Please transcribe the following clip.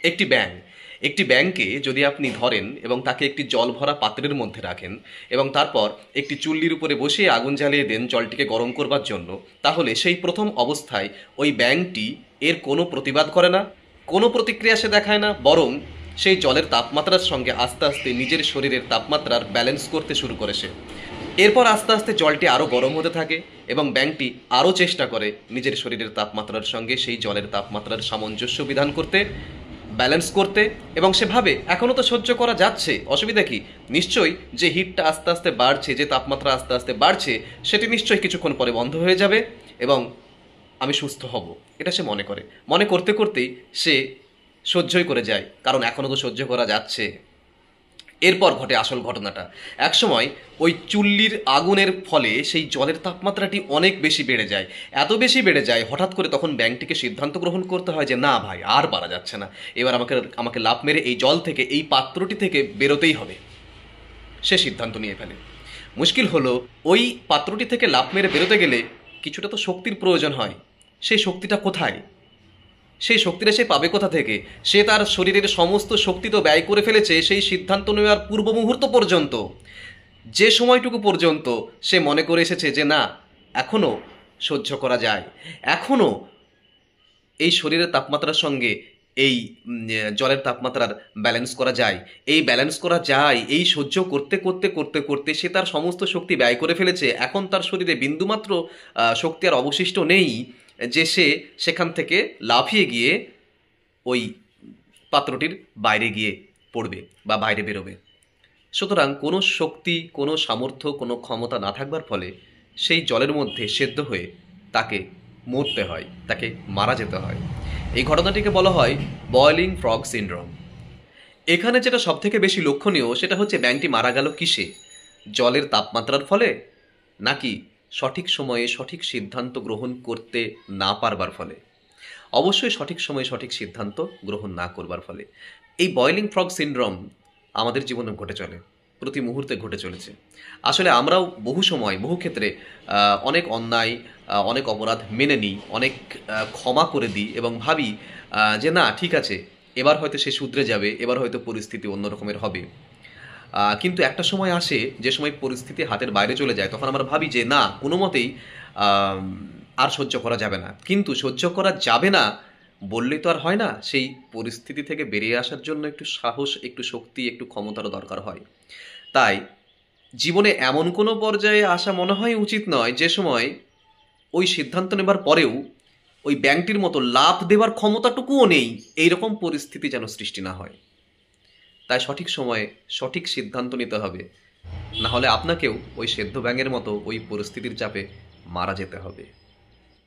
একটি ব্যাঙ একটি ব্যাঙকে যদি আপনি ধরেন এবং তাকে একটি জল ভরা পাত্রের মধ্যে রাখেন এবং তারপর একটি চুল্লির উপরে বসিয়ে আগুন জ্বালিয়ে দেন জলটিকে গরম করবার জন্য, তাহলে সেই প্রথম অবস্থায় ওই ব্যাঙটি এর কোনো প্রতিবাদ করে না, কোনো প্রতিক্রিয়া সে দেখায় না, বরং সেই জলের তাপমাত্রার সঙ্গে আস্তে আস্তে নিজের শরীরের তাপমাত্রার ব্যালেন্স করতে শুরু করে সে। এরপর আস্তে আস্তে জলটি আরও গরম হতে থাকে এবং ব্যাঙটি আরও চেষ্টা করে নিজের শরীরের তাপমাত্রার সঙ্গে সেই জলের তাপমাত্রার সামঞ্জস্য বিধান করতে, ব্যালেন্স করতে, এবং সে ভাবে এখনও তো সহ্য করা যাচ্ছে, অসুবিধা কি, নিশ্চয়ই যে হিটটা আস্তে আস্তে বাড়ছে, যে তাপমাত্রা আস্তে আস্তে বাড়ছে, সেটি নিশ্চয়ই কিছুক্ষণ পরে বন্ধ হয়ে যাবে এবং আমি সুস্থ হব, এটা সে মনে করে। মনে করতে করতেই সে সহ্যই করে যায়, কারণ এখনও তো সহ্য করা যাচ্ছে। এরপর ঘটে আসল ঘটনাটা। একসময় ওই চুল্লির আগুনের ফলে সেই জলের তাপমাত্রাটি অনেক বেশি বেড়ে যায়, এত বেশি বেড়ে যায়, হঠাৎ করে তখন ব্যাঙটিকে সিদ্ধান্ত গ্রহণ করতে হয় যে না ভাই, আর পারা যাচ্ছে না, এবার আমাকে লাফ মেরে এই জল থেকে, এই পাত্রটি থেকে বেরোতেই হবে। সে সিদ্ধান্ত নিয়ে ফেলে। মুশকিল হলো, ওই পাত্রটি থেকে লাফ মেরে বেরোতে গেলে কিছুটা তো শক্তির প্রয়োজন হয়। সেই শক্তিটা কোথায়? সেই শক্তিটা সে পাবে কোথা থেকে? সে তার শরীরের সমস্ত শক্তি তো ব্যয় করে ফেলেছে সেই সিদ্ধান্ত নেওয়ার পূর্ব মুহূর্ত পর্যন্ত, যে সময়টুকু পর্যন্ত সে মনে করে এসেছে যে না, এখনও সহ্য করা যায়, এখনও এই শরীরের তাপমাত্রার সঙ্গে এই জলের তাপমাত্রার ব্যালেন্স করা যায়, এই ব্যালেন্স করা যায়, এই সহ্য করতে করতে করতে করতে সে তার সমস্ত শক্তি ব্যয় করে ফেলেছে। এখন তার শরীরে বিন্দুমাত্র শক্তি আর অবশিষ্ট নেই যে সে সেখান থেকে লাফিয়ে গিয়ে ওই পাত্রটির বাইরে গিয়ে পড়বে বা বাইরে বেরোবে। সুতরাং কোনো শক্তি, কোনো সামর্থ্য, কোনো ক্ষমতা না থাকবার ফলে সেই জলের মধ্যে সেদ্ধ হয়ে তাকে মরতে হয়, তাকে মারা যেতে হয়। এই ঘটনাটিকে বলা হয় বয়লিং ফ্রগ সিনড্রোম। এখানে যেটা সবথেকে বেশি লক্ষণীয় সেটা হচ্ছে ব্যাঙটি মারা গেল কিসে? জলের তাপমাত্রার ফলে, নাকি সঠিক সময়ে সঠিক সিদ্ধান্ত গ্রহণ করতে না পারবার ফলে? অবশ্যই সঠিক সময়ে সঠিক সিদ্ধান্ত গ্রহণ না করবার ফলে। এই বয়লিং ফ্রগ সিনড্রোম আমাদের জীবনে ঘটে চলে, প্রতি মুহূর্তে ঘটে চলেছে। আসলে আমরাও বহু সময়, বহু ক্ষেত্রে অনেক অন্যায়, অনেক অপরাধ মেনে নিই, অনেক ক্ষমা করে দিই এবং ভাবি যে না ঠিক আছে, এবার হয়তো সে শুধরে যাবে, এবার হয়তো পরিস্থিতি অন্য রকমের হবে। কিন্তু একটা সময় আসে যে সময় পরিস্থিতি হাতের বাইরে চলে যায়, তখন আমরা ভাবি যে না, কোনো মতেই আর সহ্য করা যাবে না। কিন্তু সহ্য করা যাবে না বললেই তো আর হয় না, সেই পরিস্থিতি থেকে বেরিয়ে আসার জন্য একটু সাহস, একটু শক্তি, একটু ক্ষমতারও দরকার হয়। তাই জীবনে এমন কোনো পর্যায়ে আসা মনে হয় উচিত নয় যে সময় ওই সিদ্ধান্ত নেবার পরেও ওই ব্যাঙটির মতো লাফ দেওয়ার ক্ষমতাটুকুও নেই, এইরকম পরিস্থিতি যেন সৃষ্টি না হয়। তাই সঠিক সময়ে সঠিক সিদ্ধান্ত নিতে হবে, না হলে আপনাকেও ওই সেদ্ধ ব্যাঙের মতো ওই পরিস্থিতির চাপে মারা যেতে হবে।